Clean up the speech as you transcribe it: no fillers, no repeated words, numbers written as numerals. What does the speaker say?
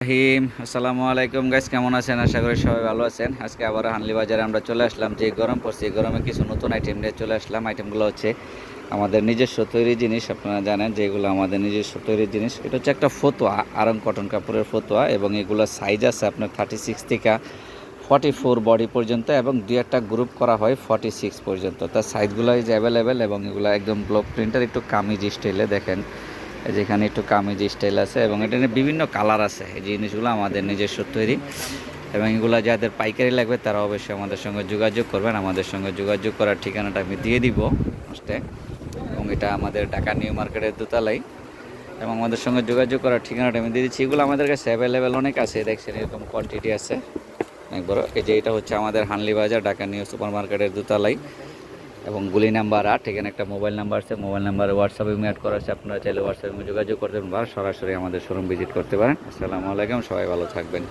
আসসালামু আলাইকুম গাইস, কেমন আছেন? আশা করি সবাই ভালো আছেন। আজকে আবার হানলি বাজারে আমরা চলে আসলাম। যে গরম পড়ছে, এই গরমে কিছু নতুন আইটেম নিয়ে চলে আসলাম। আইটেমগুলো হচ্ছে আমাদের নিজস্ব তৈরি জিনিস। আপনারা জানেন যে এগুলো আমাদের নিজস্ব তৈরি জিনিস। এটা হচ্ছে একটা ফতুয়া, আরং কটন কাপড়ের ফতুয়া, এবং এগুলো সাইজ আছে আপনার 36 থেকে 44 বডি পর্যন্ত, এবং দুই একটা গ্রুপ করা হয় 46 পর্যন্ত। তার সাইজগুলো ইজ অ্যাভেলেবেল, এবং এগুলো একদম ব্লক প্রিন্টার, একটু কামিজ স্টাইলে দেখেন। যেখানে একটু কামিজ স্টাইল আছে, এবং এটা বিভিন্ন কালার আছে। এই জিনিসগুলো আমাদের নিজস্ব তৈরি, এবং এগুলো যাদের পাইকারি লাগবে তারা অবশ্যই আমাদের সঙ্গে যোগাযোগ করবেন। আমাদের সঙ্গে যোগাযোগ করার ঠিকানাটা আমি দিয়ে দিব ফার্স্টে, এবং এটা আমাদের ঢাকা নিউ মার্কেটের দোতলায়, এবং আমাদের সঙ্গে যোগাযোগ করার ঠিকানাটা আমি দিয়ে দিচ্ছি। এগুলো আমাদের কাছে অ্যাভেলেবেল অনেক আছে, দেখছেন এরকম কোয়ান্টিটি আছে অনেক বড়। এই যে এটা হচ্ছে আমাদের হানলি বাজার ঢাকা নিউ সুপার মার্কেটের দোতলায়, এবং গুলি নাম্বার 8। এখানে একটা মোবাইল নাম্বার আছে, মোবাইল নাম্বারে হোয়াটসঅ্যাপে অ্যাড করা আছে। আপনারা চাইলে হোয়াটসঅ্যাপে যোগাযোগ করতে পারেন বা সরাসরি আমাদের শোরুম ভিজিট করতে পারেন। আসসালামু আলাইকুম, সবাই ভালো থাকবেন।